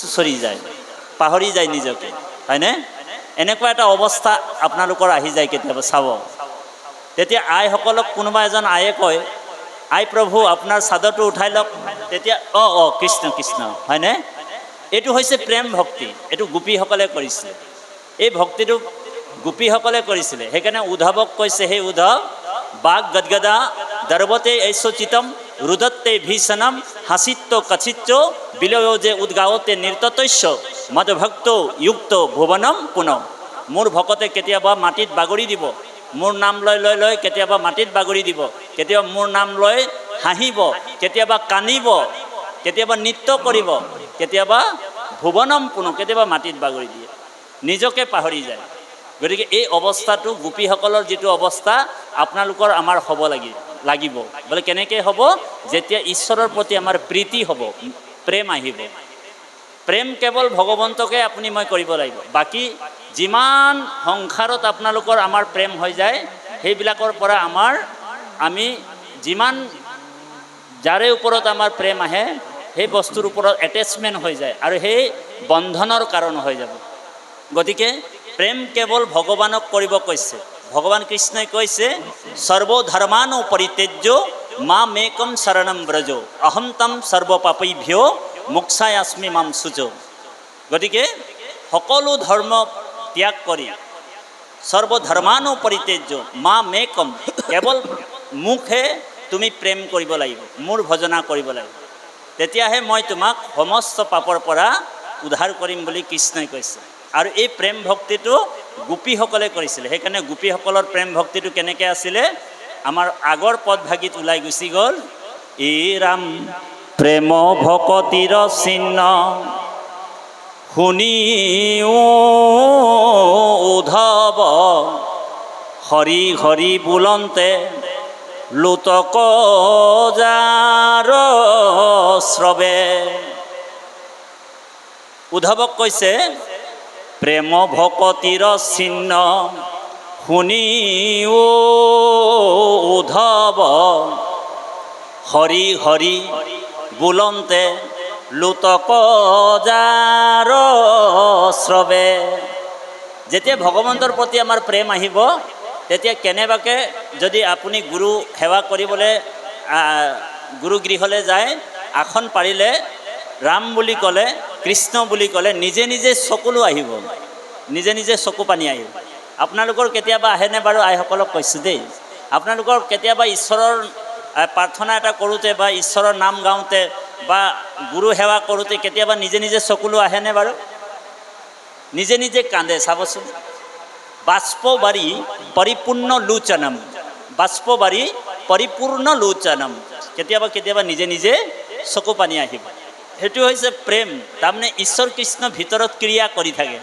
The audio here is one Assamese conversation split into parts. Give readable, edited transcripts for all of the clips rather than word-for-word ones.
চুচৰি যায়, পাহৰি যায় নিজকে, হয়নে? এনেকুৱা এটা অৱস্থা আপোনালোকৰ আহি যায় কেতিয়াবা, চাব। তেতিয়া আইসকলক কোনোবা এজন আয়ে কয়, আই প্ৰভু আপোনাৰ চাদৰটো উঠাই লওক, তেতিয়া কৃষ্ণ কৃষ্ণ, হয়নে? এইটো হৈছে প্ৰেম ভক্তি, এইটো গোপীসকলে কৰিছিলে। এই ভক্তিটো গোপীসকলে কৰিছিলে। সেইকাৰণে উদ্ধৱক কৈছে, সেই উদ্ধৱ, বাঘ গদগদা দৰ্বতে ঐশ্বচিতম ৰুদত্তে ভীষণম হাসিত্য কচিত্য বিলয়োজে উদ্গাওতে নৃততস্য মদভক্ত যুক্ত ভুৱনম পুনঃ। মোৰ ভকতে কেতিয়াবা মাটিত বাগৰি দিব, মোৰ নাম লৈ লৈ লৈ কেতিয়াবা মাটিত বাগৰি দিব, কেতিয়াবা মোৰ নাম লৈ হাঁহিব, কেতিয়াবা কান্দিব, কেতিয়াবা নৃত্য কৰিব, কেতিয়াবা ভুৱনম পুনঃ, কেতিয়াবা মাটিত বাগৰি দিয়ে, নিজকে পাহৰি যায়। গতিকে এই অৱস্থাটো গোপীসকলৰ যিটো অৱস্থা আপোনালোকৰ আমাৰ হ'ব লাগিব। বোলে কেনেকৈ হ'ব? যেতিয়া ঈশ্বৰৰ প্ৰতি আমাৰ প্ৰীতি হ'ব, প্ৰেম আহিব। প্ৰেম কেৱল ভগৱন্তকে আপুনি মই কৰিব লাগিব। বাকী যিমান সংসাৰত আপোনালোকৰ আমাৰ প্ৰেম হৈ যায়, সেইবিলাকৰ পৰা আমি যিমান যাৰে ওপৰত আমাৰ প্ৰেম আহে, সেই বস্তুৰ ওপৰত এটেচমেণ্ট হৈ যায় আৰু সেই বন্ধনৰ কাৰণ হৈ যাব। গতিকে প্ৰেম কেৱল ভগৱানক কৰিব কৈছে। ভগৱান কৃষ্ণই কৈছে, সৰ্বধৰ্মানো পৰিত্যজ্য মামেকম শৰণম ব্ৰজ অহম তম সৰ্বপাপেভ্যো মোক্ষায়াস্মি মাম শুচ। গতিকে সকলো ধৰ্ম ত্যাগ কৰি সৰ্বধৰ্মানো পৰিত্যজ্য মামেকম, কেৱল মোকহে তুমি প্ৰেম কৰিব লাগিব, মোৰ ভজনা কৰিব লাগিব, তেতিয়াহে মই তোমাক সমস্ত পাপৰ পৰা উদ্ধাৰ কৰিম বুলি কৃষ্ণই কৈছে। আৰু এই প্ৰেম ভক্তিটো গোপীসকলে কৰিছিলে। সেইকাৰণে গোপীসকলৰ প্ৰেম ভক্তিটো কেনেকৈ আছিলে, আমাৰ আগৰ পদভাগীত ওলাই গুচি গ'ল। ই ৰাম প্ৰেম ভকতিৰ চিহ্ন শুনি উদ্ধৱ হৰি হৰি বোলন্তে লোতক যাৰ শ্ৰৱে। উদ্ধৱক কৈছে, প্ৰেম ভকতিৰ চিহ্ন শুনি উদ্ধৱ হৰি হৰি বোলন্তে লোতক যাৰ শ্ৰৱে। যেতিয়া ভগৱন্তৰ প্ৰতি আমাৰ প্ৰেম আহিব, তেতিয়া কেনেবাকৈ যদি আপুনি গুৰু সেৱা কৰিবলৈ গুৰুগৃহলৈ যায়, আসন পাৰিলে ৰাম বুলি ক'লে, কৃষ্ণ বুলি ক'লে নিজে নিজে চকুলো আহিব, নিজে নিজে চকু পানী আহিব। আপোনালোকৰ কেতিয়াবা আহেনে বাৰু? আইসকলক কৈছোঁ দেই, আপোনালোকৰ কেতিয়াবা ঈশ্বৰৰ প্ৰাৰ্থনা এটা কৰোঁতে বা ঈশ্বৰৰ নাম গাওঁতে বা গুৰু সেৱা কৰোঁতে কেতিয়াবা নিজে নিজে চকুলো আহেনে বাৰু? নিজে নিজে কান্দে, চাবচোন। বাষ্পবাৰী পৰিপূৰ্ণ লোচনম, বাষ্পবাৰী পৰিপূৰ্ণ লোচনম, কেতিয়াবা কেতিয়াবা নিজে নিজে চকু পানী আহিব। সেইটো হৈছে প্ৰেম। তাৰমানে ঈশ্বৰ কৃষ্ণ ভিতৰত ক্ৰিয়া কৰি থাকে।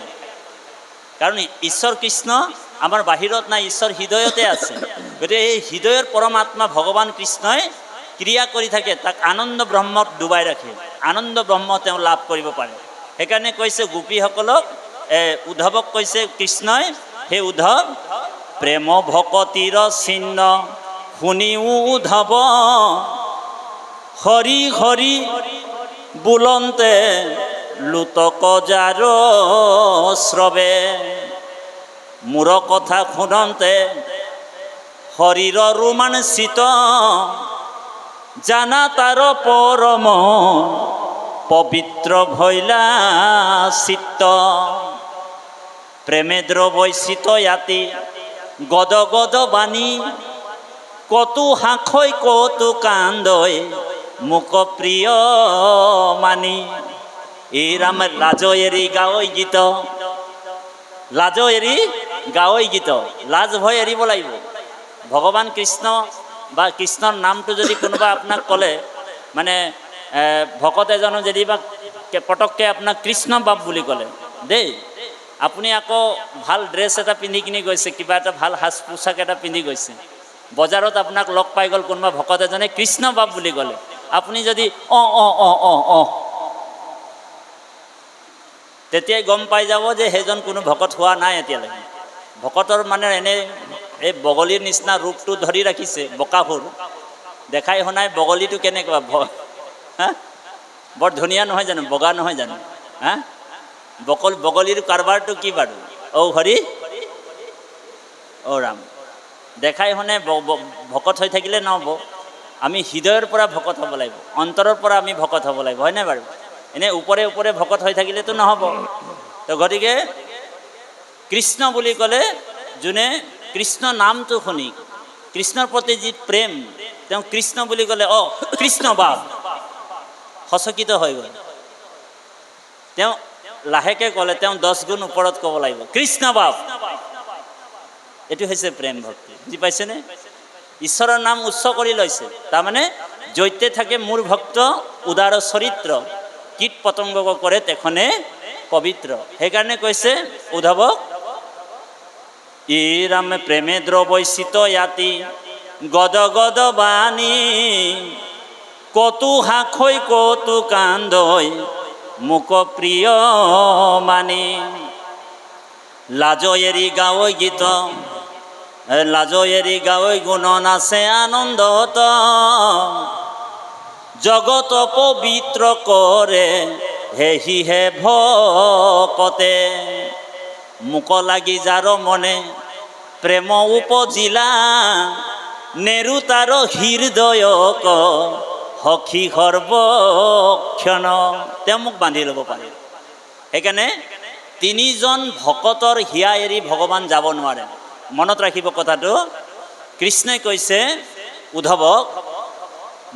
কাৰণ ঈশ্বৰ কৃষ্ণ আমাৰ বাহিৰত নাই, ঈশ্বৰ হৃদয়তে আছে। গতিকে এই হৃদয়ৰ পৰমাত্মা ভগৱান কৃষ্ণই ক্ৰিয়া কৰি থাকে, তাক আনন্দ ব্ৰহ্মত ডুবাই ৰাখে, আনন্দ ব্ৰহ্ম তেওঁ লাভ কৰিব পাৰে। সেইকাৰণে কৈছে গোপীসকলক, উদ্ধৱক কৈছে কৃষ্ণই, হে উদ্ধৱ প্ৰেম ভকতিৰ চিহ্ন শুনি উদ্ধৱ হৰি হৰি বোলন্তে লোতক যাৰ শ্ৰৱে। মোৰ কথা শুনন্তে হৰিৰ ৰোমাঞ্চিত জানা তাৰ পৰম পবিত্ৰ ভৈলা চিত্ত। প্রেমে দ্রবৈচিত ইয়াতি গদ গদ বাণী কতু হাঁখৈ কতু কান্দৈ মুক প্রিয় মানি। এই রাম লাজ এরি গাওই গীত, লাজ এরি গাওই গীত, লাজ ভয় এৰিব লাগিব। ভগৱান কৃষ্ণ বা কৃষ্ণৰ নামটো যদি কোনোবা আপোনাক ক'লে, মানে ভকত এজনো যদি বা পটককৈ আপোনাক কৃষ্ণ বাপ বুলি ক'লে দেই, আপুনি আকৌ ভাল ড্ৰেছ এটা পিন্ধি কিনি গৈছে, কিবা এটা ভাল সাজ পোছাক এটা পিন্ধি গৈছে, বজাৰত আপোনাক লগ পাই গ'ল কোনোবা ভকত এজনে কৃষ্ণ বাপ বুলি ক'লে, আপুনি যদি তেতিয়াই গম পাই যাব যে সেইজন কোনো ভকত হোৱা নাই এতিয়ালৈকে। ভকতৰ মানে এনে এই বগলীৰ নিচিনা ৰূপটো ধৰি ৰাখিছে, বকাসুৰ দেখাই শুনাই। বগলীটো কেনেকুৱা বৰ ধুনীয়া নহয় জানো, বগা নহয় জানো, হা বগলীৰ কাৰবাৰটো কি বাৰু? ঔ হৰি ঔ ৰাম। দেখাই শুনে ভকত হৈ থাকিলে নহ'ব, আমি হৃদয়ৰ পৰা ভকত হ'ব লাগিব, অন্তৰৰ পৰা আমি ভকত হ'ব লাগিব, হয়নে বাৰু? এনে ওপৰে ওপৰে ভকত হৈ থাকিলেতো নহ'ব। তো গতিকে কৃষ্ণ বুলি ক'লে যোনে কৃষ্ণ নামটো শুনি কৃষ্ণৰ প্ৰতি যি প্ৰেম, তেওঁ কৃষ্ণ বুলি ক'লে কৃষ্ণ বাপ সচকিত হৈ গ'ল। তেওঁ লাহেকে ক'লে, তেওঁ 10 গুণ ওপৰত ক'ব লাগিব, কৃষ্ণ বাপ। এইটো হৈছে প্ৰেম ভক্তি, বুজি পাইছেনে? ঈশ্বৰৰ নাম উচ্চ কৰি লৈছে, তাৰমানে য'তে থাকে মোৰ ভক্ত উদাৰ চৰিত্ৰ, কীট পতংগক কৰে তেখনে পবিত্ৰ। সেইকাৰণে কৈছে উদ্ধৱক, ই ৰাম প্ৰেমে দ্ৰৱৈচিত ইয়াতি গদ গদ বাণী, কতো হাখৈ কতো কান্দৈ মোক প্ৰিয় মানি। লাজ এৰি গাৱৈ গীত, লাজ এৰি গাৱৈ গুণ নাচে আনন্দত, জগত পবিত্ৰ কৰে হেহিহে ভকতে। মোক লাগি যাৰ মনে প্ৰেম উপজিলা, নেৰু তাৰ হৃদয়ক সখী সৰ্বক্ষণ। তেওঁ মোক বান্ধি ল'ব পাৰে। সেইকাৰণে 3জন ভকতৰ হিয়া এৰি ভগৱান যাব নোৱাৰে। মনত ৰাখিব কথাটো। কৃষ্ণই কৈছে উদ্ধৱক,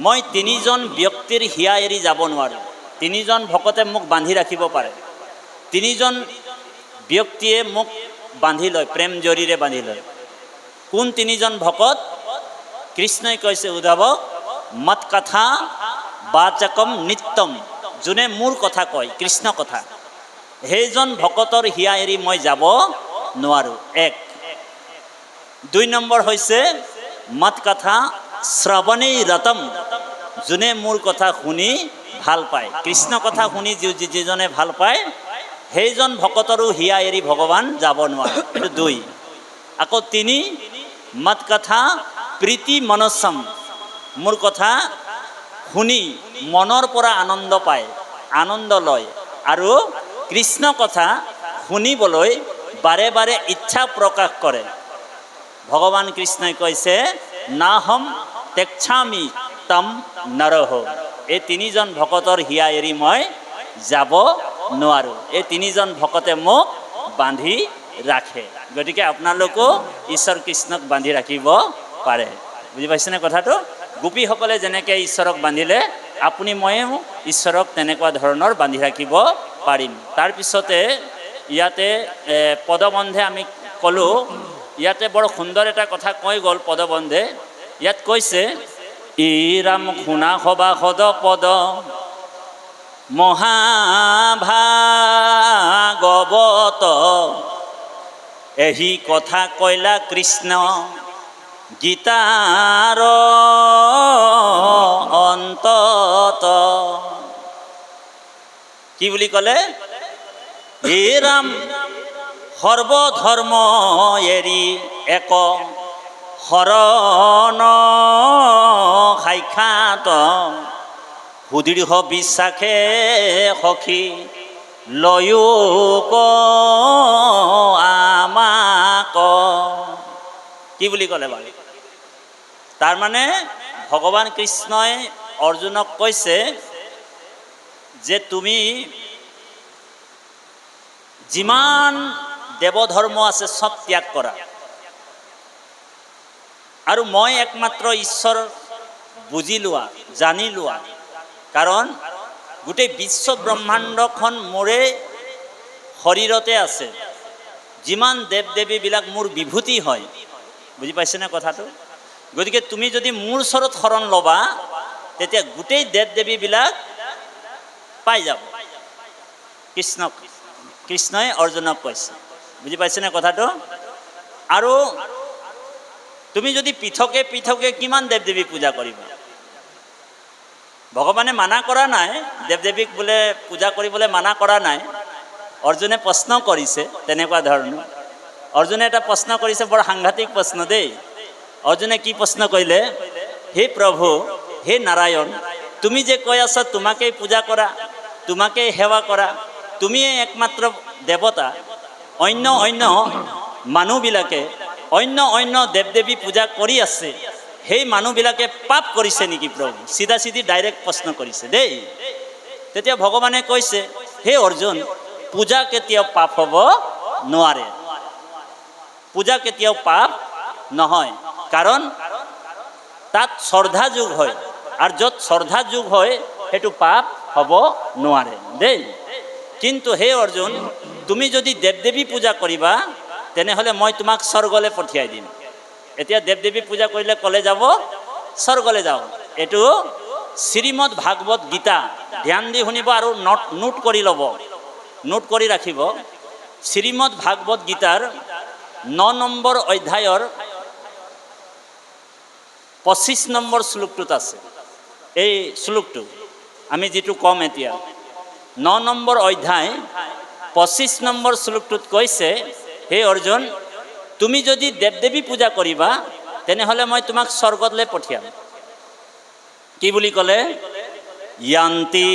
মই 3জন ব্যক্তিৰ হিয়া এৰি যাব নোৱাৰোঁ। 3জন ভকতে মোক বান্ধি ৰাখিব পাৰে। 3জন ব্যক্তিয়ে মোক বান্ধি লয়, প্ৰেম জৰিৰে বান্ধি লয়। কোন 3জন ভকত? কৃষ্ণই কৈছে উদ্ধৱক, মত কথা বাচকম নিত্যম, যোনে মোৰ কথা কয়, কৃষ্ণ কথা, সেইজন ভকতৰ হিয়া এৰি মই যাব নোৱাৰোঁ। 1। 2 নম্বৰ হৈছে মত কথা শ্ৰৱণেই ৰতম, যোনে মোৰ কথা শুনি ভাল পায়, কৃষ্ণ কথা শুনি যিজনে ভাল পায়, সেইজন ভকতৰো হিয়া এৰি ভগৱান যাব নোৱাৰে। এইটো 2। আকৌ 3, মত কথা প্ৰীতি মনসম, মোৰ কথা শুনি মনৰ পৰা আনন্দ পায়, আনন্দ লয়, আৰু কৃষ্ণ কথা শুনিবলৈ বাৰে বাৰে ইচ্ছা প্ৰকাশ কৰে। ভগৱান কৃষ্ণই কৈছে, নাহম তেক্ষামি তম নৰহ। এই 3জন ভকতৰ হিয়া এৰি মই যাব নোৱাৰোঁ। এই 3জন ভকতে মোক বান্ধি ৰাখে। গতিকে আপোনালোকো ঈশ্বৰ কৃষ্ণক বান্ধি ৰাখিব পাৰে। বুজি পাইছেনে কথাটো? গোপীসকলে যেনেকৈ ঈশ্বৰক বান্ধিলে, আপুনি ময়েও ঈশ্বৰক তেনেকুৱা ধৰণৰ বান্ধি ৰাখিব পাৰিম। তাৰপিছতে ইয়াতে পদবন্ধে আমি ক'লোঁ, ইয়াতে বৰ সুন্দৰ এটা কথা কৈ গ'ল পদবন্ধে। ইয়াত কৈছে, ই ৰাম শুনা সবা সদ পদ মহাভাগৱত, এহি কথা কইলা কৃষ্ণ গীতাৰ অন্তত। কি বুলি ক'লে? হে ৰাম সৰ্বধৰ্ম এৰি এক শৰণ সাক্ষাৎ, সুদৃঢ় বিশ্বাসে সখী লয়োক আমাক। কি বুলি ক'লে বাৰু? তাৰমানে ভগৱান কৃষ্ণই অৰ্জুনক কৈছে যে তুমি যিমান দেৱধৰ্ম আছে চব ত্যাগ কৰা, আৰু মই একমাত্ৰ ঈশ্বৰ বুজি লোৱা, জানি লোৱা। কাৰণ গোটেই বিশ্ব ব্ৰহ্মাণ্ডখন মোৰে শৰীৰতে আছে। যিমান দেৱ দেৱীবিলাক মোৰ বিভূতি হয়। বুজি পাইছেনে কথাটো? গতিকে তুমি যদি মোৰ ওচৰত শৰণ ল'বা, তেতিয়া গোটেই দেৱ দেৱীবিলাক পাই যাব। কৃষ্ণই অৰ্জুনক কৈছে। বুজি পাইছেনে কথাটো? আৰু তুমি যদি পৃথকে পৃথকে কিমান দেৱ দেৱী পূজা কৰিবা? ভগৱানে মানা কৰা নাই, দেৱ দেৱীক বোলে পূজা কৰিবলৈ মানা কৰা নাই। অৰ্জুনে প্ৰশ্ন কৰিছে তেনেকুৱা ধৰণৰ। অৰ্জুনে এটা প্ৰশ্ন কৰিছে, বৰ সাংঘাতিক প্ৰশ্ন দেই। অৰ্জুনে কি প্ৰশ্ন কৰিলে? হে প্ৰভু, হে নাৰায়ণ, তুমি যে কৈ আছা তোমাকেই পূজা কৰা, তোমাকেই সেৱা কৰা, তুমিয়ে একমাত্ৰ দেৱতা, অন্য মানুহবিলাকে অন্য দেৱ দেৱী পূজা কৰি আছে, সেই মানুহবিলাকে পাপ কৰিছে নেকি প্ৰভু? চিধা চিধি ডাইৰেক্ট প্ৰশ্ন কৰিছে দেই। তেতিয়া ভগৱানে কৈছে, হে অৰ্জুন, পূজা কেতিয়াও পাপ হ'ব নোৱাৰে, পূজা কেতিয়াও পাপ নহয়, কাৰণ তাত শ্ৰদ্ধা যোগ হয়, আৰু য'ত শ্ৰদ্ধা যোগ হয় সেইটো পাপ হ'ব নোৱাৰে দেই। কিন্তু হে অৰ্জুন, তুমি যদি দেৱ দেৱী পূজা কৰিবা তেনেহ'লে মই তোমাক স্বৰ্গলৈ পঠিয়াই দিম। এতিয়া দেৱ দেৱী পূজা কৰিলে ক'লে যাব? স্বৰ্গলৈ যাওঁ। এইটো শ্ৰীমদ ভাগৱত গীতা, ধ্যান দি শুনিব আৰু নোট কৰি ল'ব, নোট কৰি ৰাখিব। শ্ৰীমদ ভাগৱত গীতাৰ 9 নম্বৰ অধ্যায়ৰ 25 নম্বৰ শ্লোকটোত আছে। এই শ্লোকটো আমি যিটো কম এতিয়া, 9 নম্বৰ অধ্যায় 25 নম্বৰ শ্লোকটোত কৈছে, হে অৰ্জুন, তুমি যদি দেৱ দেৱী পূজা কৰিবা তেনেহ'লে মই তোমাক স্বৰ্গলৈ পঠিয়াম। কি বুলি ক'লে? য়ান্তি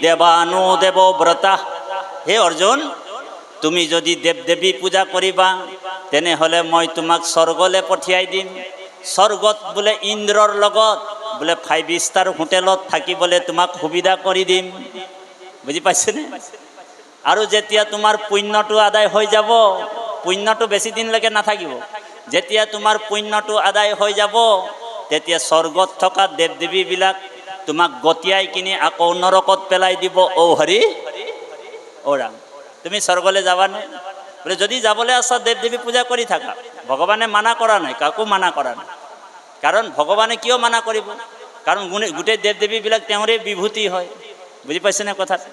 দেৱানো দেৱব্ৰতা। হে অৰ্জুন, তুমি যদি দেৱ দেৱী পূজা কৰিবা তেনেহ'লে মই তোমাক স্বৰ্গলৈ পঠিয়াই দিম। স্বৰ্গত বোলে ইন্দ্ৰৰ লগত বোলে 5 ষ্টাৰ হোটেলত থাকিবলৈ তোমাক সুবিধা কৰি দিম। বুজি পাইছেনে? আৰু যেতিয়া তোমাৰ পুণ্যটো আদায় হৈ যাব, পুণ্যটো বেছি দিনলৈকে নাথাকিব, যেতিয়া তোমাৰ পুণ্যটো আদায় হৈ যাব তেতিয়া স্বৰ্গত থকা দেৱ দেৱীবিলাক তোমাক গতিয়াই কিনি আকৌ নৰকত পেলাই দিব। ঔ হৰি ঔ ৰাম, তুমি স্বৰ্গলৈ যাবানে? বোলে যদি যাবলৈ আছা দেৱ দেৱী পূজা কৰি থাকা, ভগৱানে মানা কৰা নাই, কাকো মানা কৰা নাই। কাৰণ ভগৱানে কিয় মানা কৰিব? কাৰণ গোটেই দেৱ দেৱীবিলাক তেওঁৰে বিভূতি হয়। বুজি পাইছেনে কথাটো?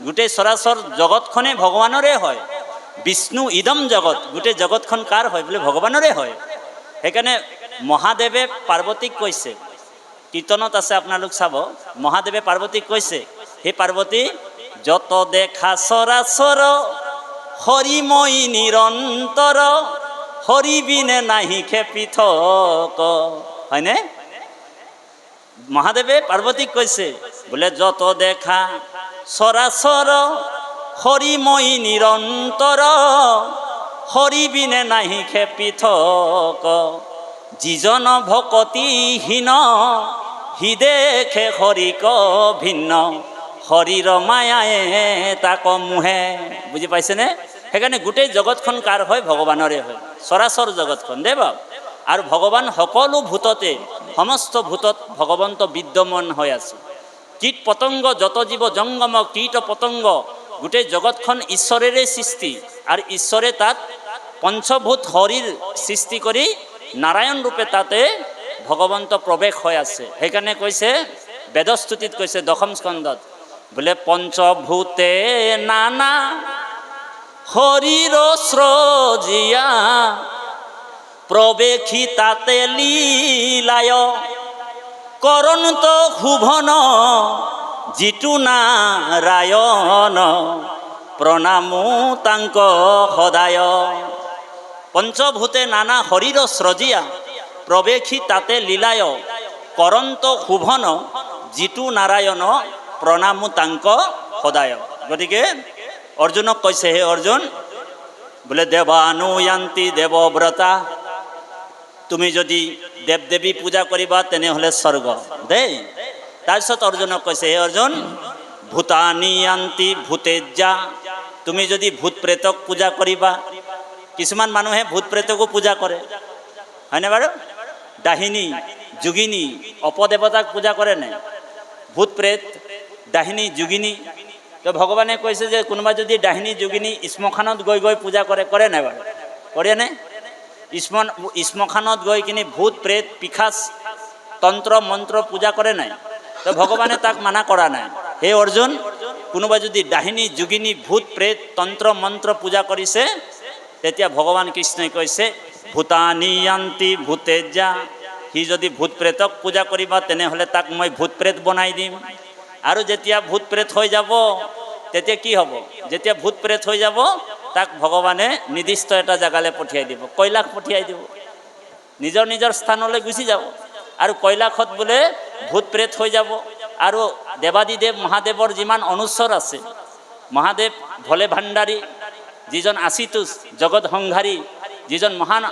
গোটেই চৰাচৰ জগতখনে ভগৱানৰে হয়। বিষ্ণু ইদম জগত, গোটেই জগতখন কাৰ হয়? বোলে ভগৱানৰে হয়। সেইকাৰণে মহাদেৱে পাৰ্বতীক কৈছে, কীৰ্তনত আছে আপোনালোক চাব, মহাদেৱে পাৰ্বতীক কৈছে, হে পাৰ্বতী, যত দেখা চৰাচৰ হৰিময়ী নিৰন্তৰ, হৰি বিনে নাহি খে পৃথক। হয়নে? মহাদেৱে পাৰ্বতীক কৈছে বোলে যত দেখা চৰাচৰ হৰিময়ী নিৰন্তৰ, হৰি বিনে নাহি খে পৃথক। যিজন ভকতিহীন সি দেখে হৰিক ভিন্ন, হৰিৰ মায়ায়ে তাক মোহে। বুজি পাইছেনে? সেইকাৰণে গোটেই জগতখন কাৰ হয়? ভগৱানৰে হয়, চৰাচৰ জগতখন দেৱ। আৰু ভগৱান সকলো ভূততে, সমস্ত ভূতত ভগৱন্ত বিদ্যমান হৈ আছে। কীট পতংগ, যত জীৱ জংগম কীট পতংগ, গোটেই জগতখন ঈশ্বৰেৰে সৃষ্টি, আৰু ঈশ্বৰে তাত পঞ্চভূত হৰিৰ সৃষ্টি কৰি নাৰায়ণ ৰূপে তাতে ভগৱন্ত প্ৰৱেশ হৈ আছে। সেইকাৰণে কৈছে বেদস্তুতিত কৈছে 10ম স্কন্ধত, বোলে পঞ্চভূতে নানা হৰিৰ স্ৰজিয়া, প্ৰৱেশী তাতে লীলায়, কৰন্ত শুভন যিটো নাৰায়ণ, প্ৰণামো তাংক সদায়। পঞ্চভূতে নানা হৰিৰ স্ৰজিয়া, প্ৰৱেশী তাতে লীলায়, কৰন্ত শুভন যিটো নাৰায়ণ, প্ৰণামো তাংক সদায়। গতিকে অৰ্জুনক কৈছে, হে অৰ্জুন, বোলে দেৱানুয়ান্তি দেৱব্ৰতা, তুমি যদি দেৱ দেৱী পূজা কৰিবা তেনেহ'লে স্বৰ্গ দেই। তাৰপিছত অৰ্জুনক কৈছে, হে অৰ্জুন, ভূতানিয়ান্তি ভূতেজ্জা, তুমি যদি ভূত প্ৰেতক পূজা কৰিবা, কিছুমান মানুহে ভূত প্ৰেতকো পূজা কৰে, হয়নে বাৰু? দাহিনী যোগিনী অপদেৱতাক পূজা কৰে নাই? ভূত প্ৰেত দাহিনী যোগিনী। তো ভগৱানে কৈছে যে কোনোবা যদি দাহিনী যোগিনী শ্মশানত গৈ গৈ পূজা কৰে, কৰে নাই বাৰু? কৰে নাই? শ্মশানত গৈ কিনি ভূত প্ৰেত পিশাচ তন্ত্ৰ মন্ত্ৰ পূজা কৰে নাই? তো ভগৱানে তাক মানা কৰা নাই। হে অৰ্জুন, কোনোবা যদি দাহিনী যোগিনী ভূত প্ৰেত তন্ত্ৰ মন্ত্ৰ পূজা কৰিছে, তেতিয়া ভগৱান কৃষ্ণই কৈছে ভূতানিয়ান্তি ভূতেজ্জা, সি যদি ভূত প্ৰেতক পূজা কৰিবা তেনেহ'লে তাক মই ভূত প্ৰেত বনাই দিম। আৰু যেতিয়া ভূত প্ৰেত হৈ যাব তেতিয়া কি হ'ব? যেতিয়া ভূত প্ৰেত হৈ যাব তাক ভগৱানে নিৰ্দিষ্ট এটা জেগালৈ পঠিয়াই দিব, কৈলাশ পঠিয়াই দিব, নিজৰ নিজৰ স্থানলৈ গুচি যাব। আৰু কৈলাশত বোলে ভূত প্ৰেত হৈ যাব। আৰু দেৱাদিদেৱ মহাদেৱৰ যিমান অনুস্বৰ আছে, মহাদেৱ ভোলে ভাণ্ডাৰী, যিজন আশীতোষ জগত সংহাৰী, যিজন মহান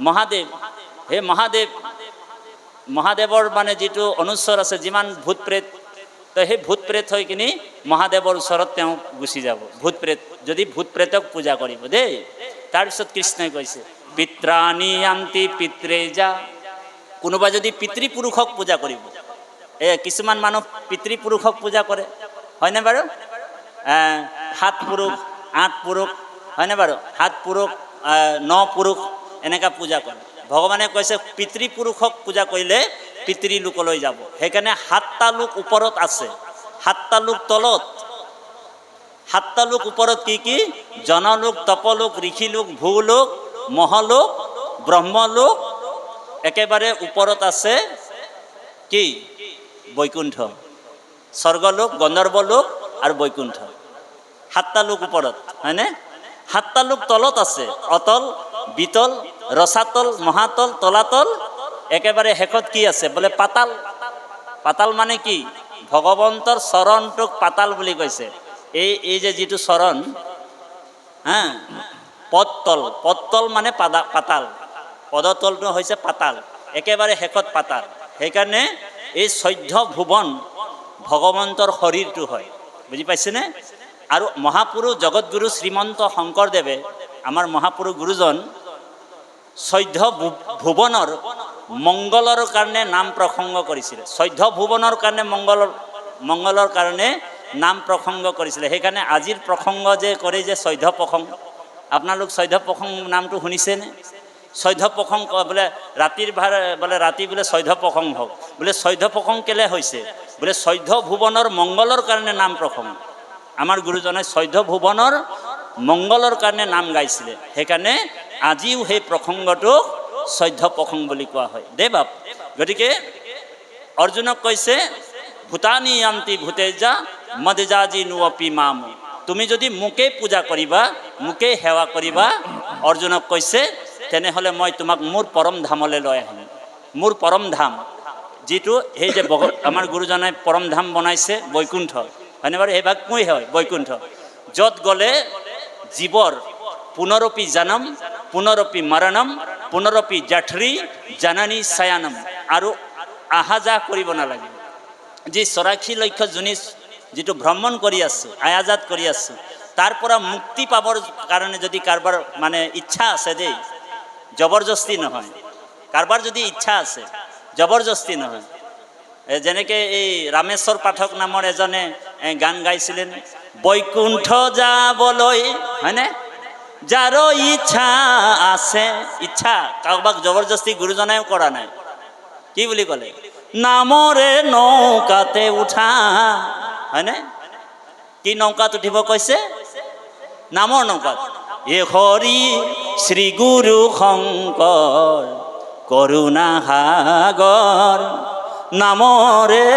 মহাদেৱ, সেই মহাদেৱৰ মানে যিটো অনুস্বৰ আছে, যিমান ভূত প্ৰেত, তো সেই ভূত প্ৰেত হৈ কিনি মহাদেৱৰ ওচৰত তেওঁ গুচি যাব। ভূত প্ৰেত যদি ভূত প্ৰেতক পূজা কৰিব দেই। তাৰপিছত কৃষ্ণই কৈছে পিত্ৰাণি আন্তি পিত্ৰে যা, কোনোবা যদি পিতৃপুৰুষক পূজা কৰিব, কিছুমান মানুহ পিতৃপুৰুষক পূজা কৰে, হয়নে বাৰু? 7 পুৰুষ 8 পুৰুষ, হয়নে বাৰু? 7 পুৰুষ 9 পুৰুষ এনেকুৱা পূজা কৰে। ভগৱানে কৈছে পিতৃপুৰুষক পূজা কৰিলে পিতৃলোকলৈ যাব। সেইকাৰণে 7টা লোক ওপৰত আছে, 7টা লোক তলত। 7টা লোক ওপৰত কি কি? জনলোক, তপলোক, ঋষিলোক, ভূলোক, মহলোক, ব্ৰহ্মলোক, একেবাৰে ওপৰত আছে কি? বৈকুণ্ঠ, স্বৰ্গলোক, গন্ধৰ্বলোক আৰু বৈকুণ্ঠ। 7টা লোক ওপৰত, হয়নে? 7টা লোক তলত আছে, অতল, বিতল, ৰসাতল, মহাতল, তলাতল, একেবাৰে শেষত কি আছে বোলে? পাতাল। পাতাল মানে কি? ভগৱন্তৰ চৰণটোক পাতাল বুলি কৈছে। এই যে যিটো চৰণ, পদতল, পদতল মানে পাতাল, পদতলটো হৈছে পাতাল, একেবাৰে শেষত পাতাল। সেইকাৰণে এই 14 ভুৱন ভগৱন্তৰ শৰীৰটো হয়, বুজি পাইছেনে? আৰু মহাপুৰুষ জগতগুৰু শ্ৰীমন্ত শংকৰদেৱে, আমাৰ মহাপুৰুষ গুৰুজন, 14 ভুৱনৰ মংগলৰ কাৰণে নাম প্ৰসংগ কৰিছিলে। 14 ভুৱনৰ কাৰণে মংগলৰ কাৰণে নাম প্ৰসংগ কৰিছিলে। সেইকাৰণে আজিৰ প্ৰসংগ যে কৰে যে 14 প্ৰসংগ, আপোনালোক 14 প্ৰসংগ নামটো শুনিছেনে? 14 প্ৰসংগ বোলে ৰাতিৰ বোলে ৰাতি বোলে 14 প্ৰসংগ হওক, বোলে 14 প্ৰসংগ কেলে হৈছে? বোলে 14 ভুৱনৰ মংগলৰ কাৰণে নাম প্ৰসংগ। আমাৰ গুৰুজনে 14 ভুৱনৰ মংগলৰ কাৰণে নাম গাইছিলে। সেইকাৰণে আজিও সেই প্ৰসংগটোক 14 প্ৰসংগ বুলি কোৱা হয় দেই বাপ। গতিকে অৰ্জুনক কৈছে ভূতানি আন্তি ভূতেজা মদজাজি নুৱপি মাম, তুমি যদি মোকেই পূজা কৰিবা, মোকেই সেৱা কৰিবা, অৰ্জুনক কৈছে, তেনেহ'লে মই তোমাক মোৰ পৰম ধামলৈ লৈ আহিম। মোৰ পৰম ধাম যিটো, সেই যে আমাৰ গুৰুজনাই পৰম ধাম বনাইছে বৈকুণ্ঠ, হয়নে বাৰু? সেই ভাগ মই হয় বৈকুণ্ঠ, য'ত গ'লে জীৱৰ পুনৰপি জনম, পুনৰপি মৰণম, পুনৰপি জাঠৰি জাননী শয়ানম, আৰু আহা যাহ কৰিব নালাগে। যি 84 লক্ষ যোনি যিটো ভ্ৰমণ কৰি আছোঁ, আয়াজাত কৰি আছোঁ, তাৰ পৰা মুক্তি পাবৰ কাৰণে যদি কাৰোবাৰ মানে ইচ্ছা আছে দেই, জবৰদস্তি নহয়, কাৰোবাৰ যদি ইচ্ছা আছে, জবৰদস্তি নহয়। যেনেকৈ এই ৰামেশ্বৰ পাঠক নামৰ এজনে গান গাইছিলেন, বৈকুণ্ঠ যাবলৈ, হয়নে? যাৰ ইচ্ছা আছে, ইচ্ছা, কাৰোবাক জবৰদস্তি গুৰুজনাইও কৰা নাই। কি বুলি ক'লে? নামৰে নৌকাতে উঠা, হয়নে? কি নৌকাত উঠিব কৈছে? নামৰ নৌকাত। এ হৰি শ্ৰী গুৰু শংকৰ কৰুণা সাগৰ, নামৰে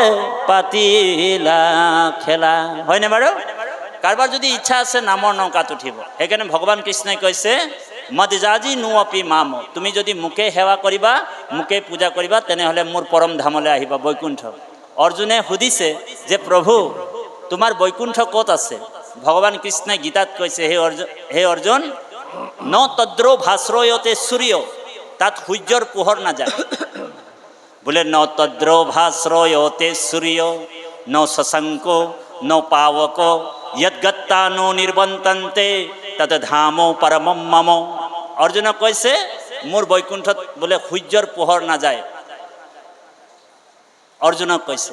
পাতিলা খেলা, হয়নে বাৰু? কাৰোবাৰ যদি ইচ্ছা আছে নামৰ নৌকাত উঠিব। সেইকাৰণে ভগৱান কৃষ্ণই কৈছে মদজাজি নুৱপি মাম, তুমি যদি মোকে সেৱা কৰিবা, মোকে পূজা কৰিবা, তেনেহ'লে মোৰ পৰম ধামলৈ আহিবা, বৈকুণ্ঠ। অৰ্জুনে সুধিছে যে প্ৰভু তোমাৰ বৈকুণ্ঠ ক'ত আছে? ভগৱান কৃষ্ণই গীতাত কৈছে, হে অৰ্জুন, ন তদ্ৰো ভাস্ৰয়তে সূৰ্য, তাত সূৰ্যৰ পোহৰ নাযায়। বোলে ন তদ্ৰো ভাস্ৰয়তে সূৰ্য ন শশাঙ্ক ন পাৱক যদ্গত্তা নো নিৰ্বন্তন্তে তদ ধামো পৰমম মম। অৰ্জুনক কৈছে মোৰ বৈকুণ্ঠত বোলে সূৰ্যৰ পোহৰ নাযায়। অৰ্জুনক কৈছে,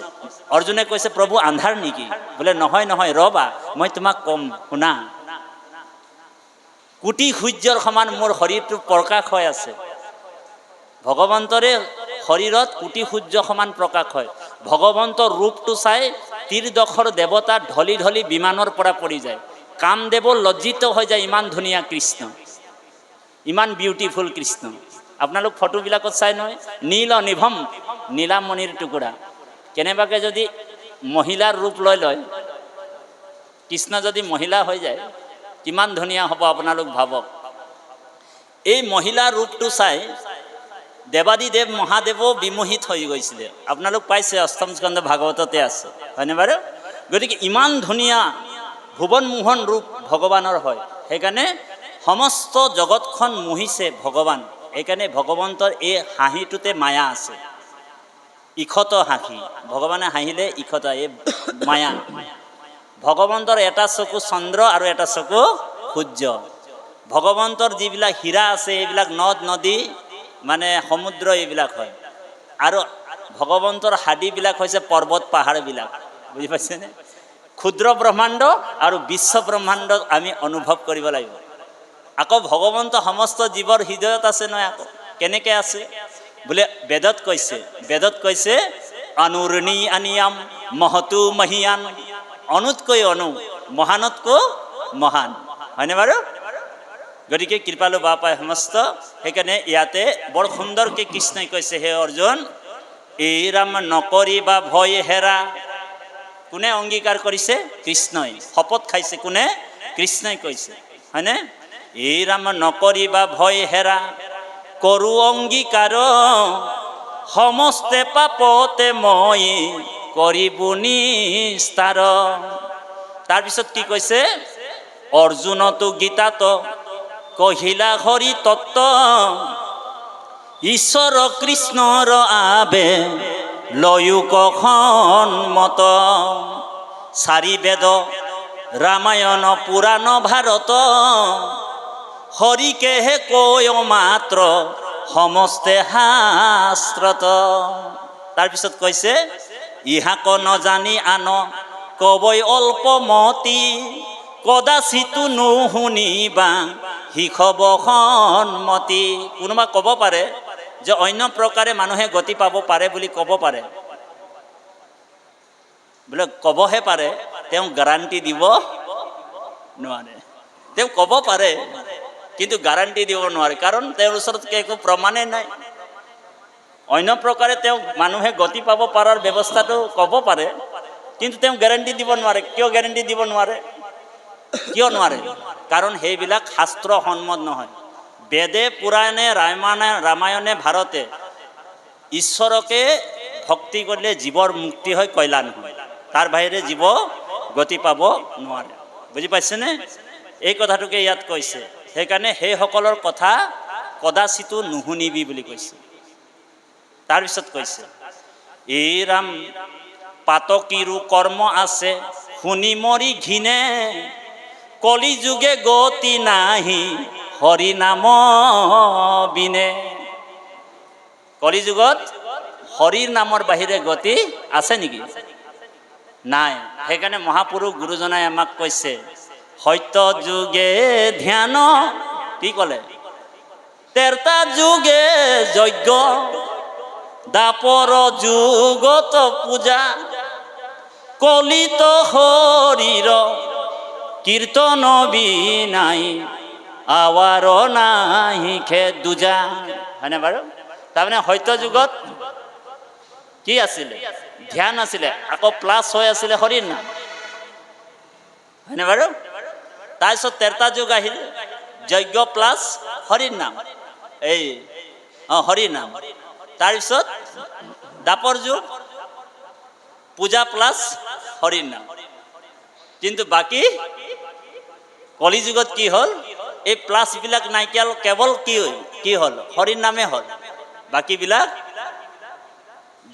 অৰ্জুনে কৈছে প্ৰভু আন্ধাৰ নেকি? বোলে নহয় নহয়, ৰবা মই তোমাক কম, শুনা। কোটি সূৰ্যৰ সমান মোৰ শৰীৰটো প্ৰকাশ হৈ আছে। ভগৱন্তৰে শৰীৰত কোটি সূৰ্য সমান প্ৰকাশ হয়। ভগৱন্তৰ ৰূপটো চাই তীৰদশৰ দেৱতা ঢলি ঢলি বিমানৰ পৰা পৰি যায়। কামদেৱ লজ্জিত হৈ যায়, ইমান ধুনীয়া কৃষ্ণ, ইমান বিউটিফুল কৃষ্ণ। আপোনালোক ফটোবিলাকত চাই নহয়, নীল নিভম, নীলামণিৰ টুকুৰা। কেনেবাকৈ যদি মহিলাৰ ৰূপ লৈ লয়, কৃষ্ণ যদি মহিলা হৈ যায়, কিমান ধুনীয়া হ'ব আপোনালোক ভাবক। এই মহিলাৰ ৰূপটো চাই দেৱাদিদেৱ মহাদেৱো বিমোহিত হৈ গৈছিলে। আপোনালোক পাইছে, অষ্টম স্কন্ধ ভাগৱততে আছে, হয়নে বাৰু? গতিকে ইমান ধুনীয়া ভুৱন মোহন ৰূপ ভগৱানৰ হয়। সেইকাৰণে সমস্ত জগতখন মোহিছে ভগৱান। সেইকাৰণে ভগৱন্তৰ এই হাঁহিটোতে মায়া আছে। ইখত হাঁহি, ভগৱানে হাঁহিলে ইখত, এই মায়া। ভগৱন্তৰ এটা চকু চন্দ্ৰ আৰু এটা চকু সূৰ্য। ভগৱন্তৰ যিবিলাক হীৰা আছে এইবিলাক নদ নদী মানে সমুদ্ৰ এইবিলাক হয়। আৰু ভগৱন্তৰ হাডিবিলাক হৈছে পৰ্বত পাহাৰবিলাক। বুজি পাইছেনে? ক্ষুদ্ৰ ব্ৰহ্মাণ্ড আৰু বিশ্ব ব্ৰহ্মাণ্ড আমি অনুভৱ কৰিব লাগিব। আকৌ ভগৱন্ত সমস্ত জীৱৰ হৃদয়ত আছে নহয়। আকৌ কেনেকৈ আছে বোলে বেদত কৈছে অনুৰণী আনিয়াম মহতু মহিয়ান। অনুতকৈ অনু, মহানতকৈ মহান, হয়নে বাৰু? গতিকে কৃপালু বাপাই সমস্ত। সেইকাৰণে ইয়াতে বৰ সুন্দৰকৈ কৃষ্ণই কৈছে, হে অৰ্জুন, এই ৰাম নকৰিবা ভয় হেৰা। কোনে অংগীকাৰ কৰিছে? কৃষ্ণই। শপত খাইছে কোনে? কৃষ্ণই কৈছে, হয়নে? এই ৰাম নকৰিবা ভয় হেৰা, কৰো অংগীকাৰ সমস্তে পাপতে মই কৰিবো নিস্তাৰ। তাৰপিছত কি কৈছে? অৰ্জুনতো গীতাত কহিলা হৰি তত্ত্ব, ঈশ্বৰ কৃষ্ণৰ আবে লয়ুক সন্মত। চাৰি বেদ ৰামায়ণ পুৰাণ ভাৰত, হৰিকেহে কয় মাত্ৰ সমস্তে শাস্ত্ৰত। তাৰপিছত কৈছে ইহাক নজানি আন কবই অল্পমতি, কদাচিতো নুশুনিবা শিখব সন্মতি। কোনোবা ক'ব পাৰে যে অন্য প্ৰকাৰে মানুহে গতি পাব পাৰে বুলি ক'ব পাৰে, বোলে ক'বহে পাৰে, তেওঁ গেৰাণ্টি দিব নোৱাৰে। তেওঁ ক'ব পাৰে কিন্তু গেৰাণ্টি দিব নোৱাৰে, কাৰণ তেওঁৰ ওচৰত একো প্ৰমাণেই নাই। অন্য প্ৰকাৰে তেওঁ মানুহে গতি পাব পৰাৰ ব্যৱস্থাটো ক'ব পাৰে, কিন্তু তেওঁ গেৰাণ্টি দিব নোৱাৰে। কিয় গেৰাণ্টি দিব নোৱাৰে? কিয় নোৱাৰে? কাৰণ সেইবিলাক শাস্ত্ৰ সন্মত নহয়। বেদে পুৰাণে ৰামায়ণে ভাৰতে ঈশ্বৰকে ভক্তি কৰিলে জীৱৰ মুক্তি হয়, কল্যাণ হয়। তাৰ বাহিৰে জীৱ গতি পাব নোৱাৰে। বুজি পাইছেনে? এই কথাটোকে ইয়াত কৈছে। সেইকাৰণে সেইসকলৰ কথা কদাচিতো নুশুনিবি বুলি কৈছে। তাৰপিছত কৈছে এই ৰাম পাতকীৰো কৰ্ম আছে, শুনি মৰি ঘিনে, কলি যুগে গতি নাহি হৰি নাম বিনে। কলি যুগত হৰিৰ নামৰ বাহিৰে গতি আছে নেকি? নাই। সেইকাৰণে মহাপুৰুষ গুৰুজনাই আমাক কৈছে সত্য যুগে ধ্যান, কি ক'লে? তেৰতা যুগে যজ্ঞ, দাপৰ যুগত পূজা, কলিত হৰিৰ কীৰ্তন বিনাই আৱাৰ নাহি খে দুজা। হয়নে বাৰু? তাৰমানে সত্য যুগত কি আছিলে? ধ্যান আছিলে, আকৌ প্লাছ হৈ আছিলে হৰিৰ নাম, হয়নে বাৰু? তাৰপিছত তেৰতা যুগ আহিল, যজ্ঞ প্লাছ হৰিৰ নাম, এই হৰিৰ নাম। তাৰপিছত দাপৰ যুগ, পূজা প্লাছ হৰিৰ নাম। কিন্তু বাকী কলি যুগত কি হ'ল? এই প্লাছবিলাক নাইকিয়া, কেৱল কি হ'ল? হৰিৰ নামে হ'ল। বাকীবিলাক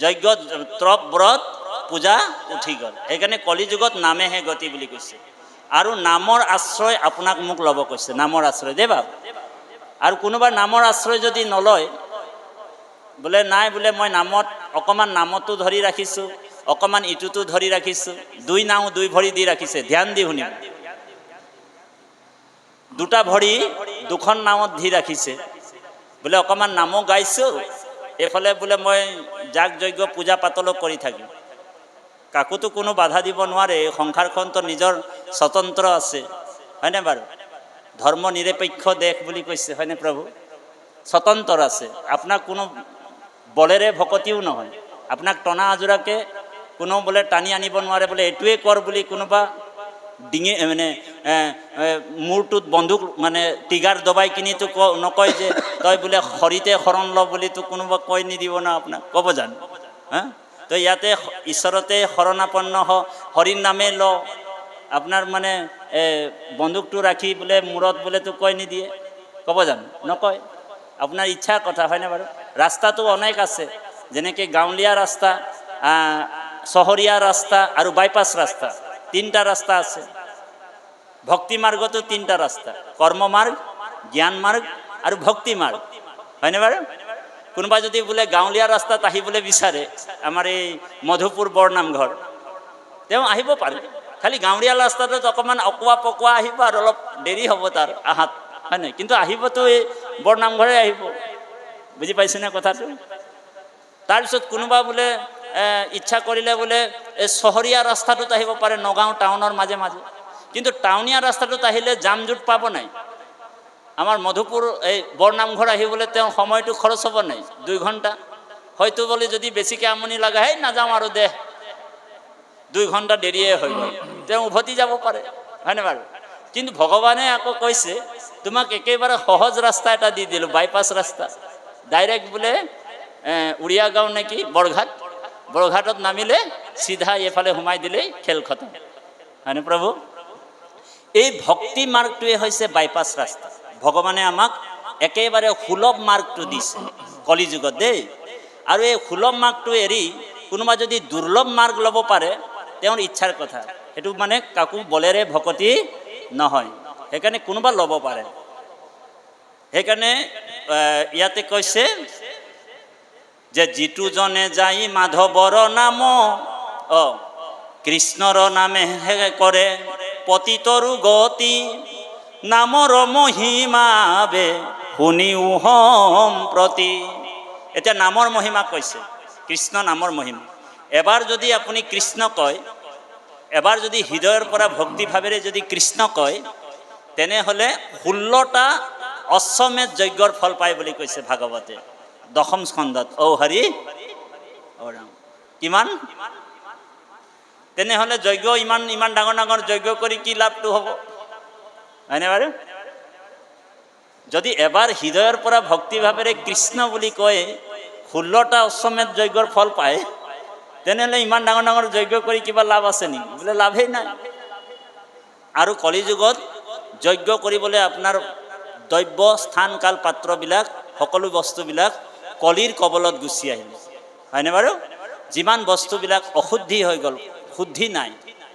যজ্ঞ তপ ব্ৰত পূজা উঠি গ'ল। সেইকাৰণে কলি যুগত নামেহে গতি বুলি কৈছে। আৰু নামৰ আশ্ৰয় আপোনাক মোক ল'ব কৈছে, নামৰ আশ্ৰয় দেই বাপ। আৰু কোনোবা নামৰ আশ্ৰয় যদি নলয়, বোলে নাই, বোলে মই নামত অকণমান নামতো ধৰি ৰাখিছোঁ, অকণমান ইটোতো ধৰি ৰাখিছোঁ, দুই নাও দুই ভৰি দি ৰাখিছে। ধ্যান দি শুনিব, দুটা ভৰি দুখন নাৱত ধৰি ৰাখিছে। বোলে অকণমান নামো গাইছোঁ, এইফালে বোলে মই যাগ যজ্ঞ পূজা পাতলো কৰি থাকিম। কাকোতো কোনো বাধা দিব নোৱাৰে। এই সংসাৰখনতো নিজৰ স্বতন্ত্ৰ আছে, হয়নে বাৰু? ধৰ্ম নিৰপেক্ষ দেশ বুলি কৈছে, হয়নে প্ৰভু? স্বতন্ত্ৰ আছে। আপোনাক কোনো বলেৰে ভকতিও নহয়, আপোনাক টনা আজোৰাকৈ কোনো বোলে টানি আনিব নোৱাৰে। বোলে এইটোৱে কৰ বুলি কোনোবা ডিঙি মানে মূৰটোত বন্দুক মানে টিগাৰ দবাই কিনিতো নকয় যে তই বোলে হৰিতে শৰণ ল বুলিতো কোনোবা কৈ নিদিব না আপোনাক, ক'ব জানো? হা? তো ইয়াতে ঈশ্বৰতে শৰণাপন্ন হৰিৰ নামে ল। আপোনাৰ মানে বন্দুকটো ৰাখি বোলে মূৰত বোলে তো কৈ নিদিয়ে, ক'ব জানো? নকয়। আপোনাৰ ইচ্ছাৰ কথা, হয়নে বাৰু? ৰাস্তাটো অনেক আছে, যেনেকৈ গাঁৱলীয়া ৰাস্তা, চহৰীয়া ৰাস্তা আৰু বাইপাছ ৰাস্তা, তিনিটা ৰাস্তা আছে। ভক্তি মাৰ্গতো তিনিটা ৰাস্তা, কৰ্ম মাৰ্গ, জ্ঞান মাৰ্গ আৰু ভক্তি মাৰ্গ, হয়নে বাৰু? কোনোবা যদি বোলে গাঁৱলীয়া ৰাস্তাত আহিবলৈ বিচাৰে, আমাৰ এই মধুপুৰ বৰনামঘৰ, তেওঁ আহিব পাৰে। খালি গাঁৱলীয়া ৰাস্তাটোত অকণমান অকোৱা পকোৱা আহিব আৰু অলপ দেৰি হ'ব তাৰ আহাত, হয় নাই? কিন্তু আহিবতো এই বৰনামঘৰে আহিব। বুজি পাইছেনে কথাটো? তাৰপিছত কোনোবা বোলে ইচ্ছা কৰিলে বোলে এই চহৰীয়া ৰাস্তাটোত আহিব পাৰে, নগাঁও টাউনৰ মাজে মাজে। কিন্তু টাউনীয়া ৰাস্তাটোত আহিলে জাম জোঁট পাব নাই। আমাৰ মধুপুৰ এই বৰনামঘৰ আহিবলৈ তেওঁ সময়টো খৰচ হ'ব নাই, 2 ঘণ্টা। হয়তো বোলে যদি বেছিকৈ আমনি লগা, হেই নাযাওঁ আৰু দে, 2 ঘণ্টা দেৰিয়ে হৈ গ'ল, তেওঁ উভতি যাব পাৰে, হয়নে বাৰু? কিন্তু ভগৱানে আকৌ কৈছে, তোমাক একেবাৰে সহজ ৰাস্তা এটা দি দিলোঁ, বাইপাছ ৰাস্তা। ডাইৰেক্ট বোলে উৰিয়া গাঁও নেকি, বৰঘাটত নামিলে চিধা এইফালে সোমাই দিলেই খেল খতম, হয়নে প্ৰভু? এই ভক্তি মাৰ্গটোৱে হৈছে বাইপাছ ৰাস্তা। ভগৱানে আমাক একেবাৰে সুলভ মাৰ্গটো দিছে কলিযুগত দেই। আৰু এই সুলভ মাৰ্গটো এৰি কোনোবা যদি দুৰ্লভ মাৰ্গ ল'ব পাৰে, তেওঁৰ ইচ্ছাৰ কথা। সেইটো মানে কাকো বলেৰে ভকতি নহয়, সেইকাৰণে কোনোবা ল'ব পাৰে। সেইকাৰণে ইয়াতে কৈছে যে যিটো জনে যাই মাধৱৰ নাম, কৃষ্ণৰ নামে হে কৰে পতিতৰু গতি, নামৰ মহিমা বে শুনিও সম্প্ৰতি। এতিয়া নামৰ মহিমা কৈছে, কৃষ্ণ নামৰ মহিমা। এবাৰ যদি আপুনি কৃষ্ণ কয়, এবাৰ যদি হৃদয়ৰ পৰা ভক্তিভাৱেৰে যদি কৃষ্ণ কয়, তেনেহ'লে 16টা অশ্বমেধ যজ্ঞৰ ফল পায় বুলি কৈছে ভাগৱতে 10ম স্কন্ধত। ঔ হৰি ঔ ৰাম, কিমান? তেনেহ'লে যজ্ঞ ইমান ডাঙৰ ডাঙৰ যজ্ঞ কৰি কি লাভটো হ'ব, হয়নে বাৰু? যদি এবাৰ হৃদয়ৰ পৰা ভক্তিভাৱেৰে কৃষ্ণ বুলি কয় 16টা অশ্বমেধ যজ্ঞৰ ফল পায়, তেনেহ'লে ইমান ডাঙৰ ডাঙৰ যজ্ঞ কৰি কিবা লাভ আছে নেকি? বোলে লাভেই নাই। আৰু কলিযুগত যজ্ঞ কৰিবলৈ আপোনাৰ দ্ৰব্য, স্থান, কাল, পাত্ৰবিলাক, সকলো বস্তুবিলাক কলিৰ কবলত গুচি আহিলে, হয়নে বাৰু? যিমান বস্তুবিলাক অশুদ্ধি হৈ গ'ল, শুদ্ধি নাই,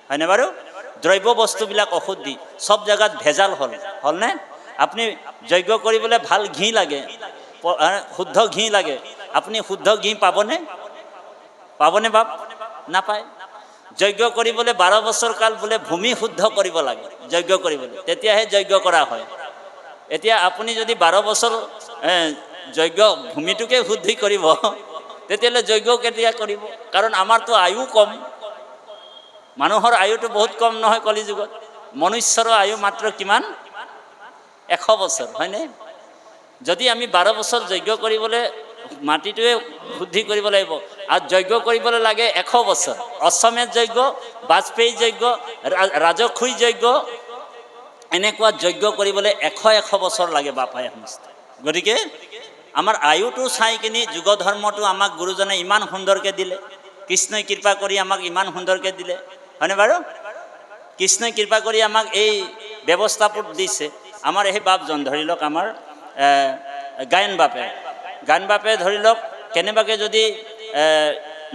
হয়নে বাৰু? দ্ৰব্য বস্তুবিলাক অশুদ্ধি, চব জেগাত ভেজাল হ'লনে? আপুনি যজ্ঞ কৰিবলৈ ভাল ঘি লাগে, শুদ্ধ ঘি লাগে, আপুনি শুদ্ধ ঘি পাবনে? বাপ? নাপায়। যজ্ঞ কৰিবলৈ 12 বছৰ কাল বোলে ভূমি শুদ্ধ কৰিব লাগে যজ্ঞ কৰিবলৈ, তেতিয়াহে যজ্ঞ কৰা হয়। এতিয়া আপুনি যদি 12 বছৰ যজ্ঞ ভূমিটোকে শুদ্ধি কৰিব, তেতিয়াহ'লে যজ্ঞ কেতিয়া কৰিব? কাৰণ আমাৰতো আয়ু কম, মানুহৰ আয়ুটো বহুত কম নহয় কলিযুগত। মনুষ্যৰ আয়ু মাত্ৰ কিমান? 100 বছৰ, হয়নে? যদি আমি 12 বছৰ যজ্ঞ কৰিবলৈ মাটিটোৱে শুদ্ধি কৰিব লাগিব, আৰু যজ্ঞ কৰিবলৈ লাগে 100 বছৰ। অশ্বমেধ যজ্ঞ, বাজপেয়ী যজ্ঞ, ৰাজখুই যজ্ঞ, এনেকুৱা যজ্ঞ কৰিবলৈ 100 বছৰ লাগে বাপাই সমস্ত। গতিকে আমাৰ আয়ুটো চাই কিনি যুগ ধৰ্মটো আমাক গুৰুজনে ইমান সুন্দৰকৈ দিলে, কৃষ্ণই কৃপা কৰি আমাক ইমান সুন্দৰকৈ দিলে, হয়নে বাৰু? কৃষ্ণই কৃপা কৰি আমাক এই ব্যৱস্থাবোৰ দিছে। আমাৰ সেই বাপজন ধৰি লওক, আমাৰ গায়ন বাপে ধৰি লওক, কেনেবাকৈ যদি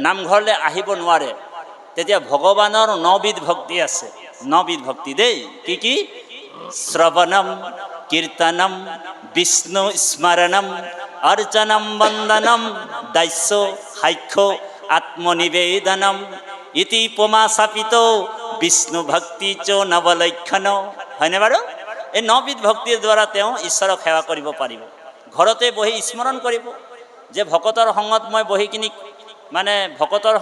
নামঘৰলৈ আহিব নোৱাৰে, তেতিয়া ভগৱানৰ 9 বিধ ভক্তি আছে, 9 বিধ ভক্তি দেই। কি? শ্ৰৱণম, কীৰ্তনম, বিষ্ণু স্মৰণম, অৰ্চনম, বন্দনম, দাস্য, সাক্ষ্য, আত্মনিবেদনম, ইতি পমা চাপিত বিষ্ণু ভক্তি চ নৱলক্ষণ, হয়নে বাৰু? এই 9 বিধ ভক্তিৰ দ্বাৰা তেওঁ ঈশ্বৰক সেৱা কৰিব পাৰিব। ঘৰতে বহি স্মৰণ কৰিব যে ভকতৰ সংগত মই বহি কিনি মানে ভকতৰ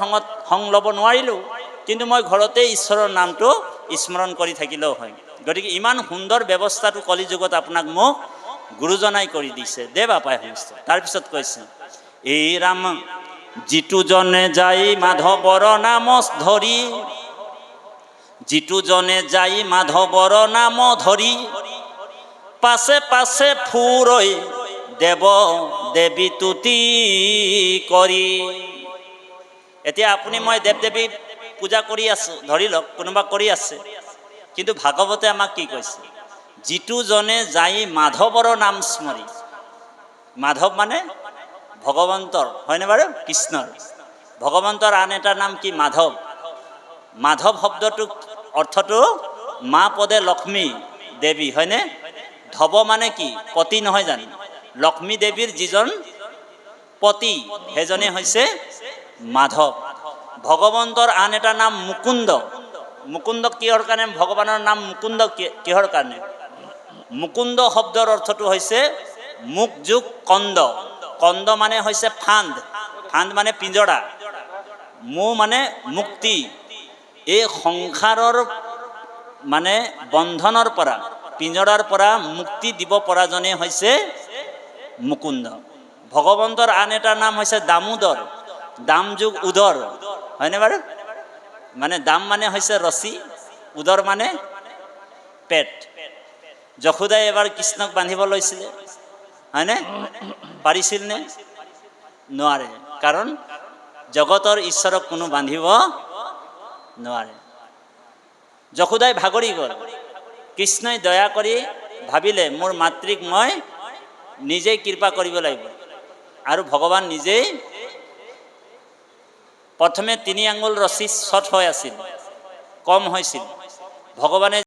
সংগ ল'ব নোৱাৰিলোঁ, কিন্তু মই ঘৰতে ঈশ্বৰৰ নামটো স্মৰণ কৰি থাকিলেও হয়। গতিকে ইমান সুন্দৰ ব্যৱস্থাটো কলিযুগত আপোনাক মোক গুৰুজনাই কৰি দিছে দে বাপাই সমস্ত। তাৰপিছত কৈছে, এই ৰাম যিটো জনে যাই মাধৱৰ নাম ধৰি, যিটো জনে যাই মাধৱৰ নাম ধৰি, পাছে পাছে ফুৰৈ দেৱ দেৱী তুতি কৰি। এতিয়া আপুনি মই দেৱ দেৱী পূজা কৰি আছোঁ, ধৰি লওক কোনোবা কৰি আছে, কিন্তু ভাগৱতে আমাক কি কৈছে, যিটো জনে যাই মাধৱৰ নাম স্মৰি, মাধৱ মানে ভগৱন্তৰ, হয়নে বাৰু? কৃষ্ণৰ, ভগৱন্তৰ আন এটা নাম কি? মাধৱ। মাধৱ শব্দটো অৰ্থটো মা পদে লক্ষ্মী দেৱী, হয়নে? ধৱ মানে কি? পতি নহয় জানো? লক্ষ্মী দেৱীৰ যিজন পতি সেইজনে হৈছে মাধৱ। ভগৱন্তৰ আন এটা নাম মুকুন্দ। মুকুন্দ কিহৰ কাৰণে? ভগৱানৰ নাম মুকুন্দ কিহৰ কাৰণে? মুকুন্দ শব্দৰ অৰ্থটো হৈছে মুক যোগ কন্দ। কন্দ মানে হৈছে ফান্দ, ফান্দ মানে পিঞ্জৰা, মু মানে মুক্তি। এই সংসাৰৰ মানে বন্ধনৰ পৰা, পিঞ্জৰাৰ পৰা মুক্তি দিব পৰাজনে হৈছে মুকুন্দ। ভগৱন্তৰ আন এটা নাম হৈছে দামোদৰ, দাম যোগ উদৰ, হয়নে বাৰু? মানে দাম মানে হৈছে ৰছী, উদৰ মানে পেট। যশোদাই এবাৰ কৃষ্ণক বান্ধিব লৈছিলে, হয়নে? পাৰিছিল নে? নোৱাৰে, কাৰণ জগতৰ ঈশ্বৰক কোনো বান্ধিব নোৱাৰে। যশোদাই ভাগৰি গ'ল। কৃষ্ণই দয়া কৰি ভাবিলে মোৰ মাতৃক মই নিজেই কৃপা কৰিব লাগিব, আৰু ভগৱান নিজেই প্ৰথমে 3 আঙুল ৰছী শ্বৰ্ট হৈ আছিল, কম হৈছিল। ভগৱানে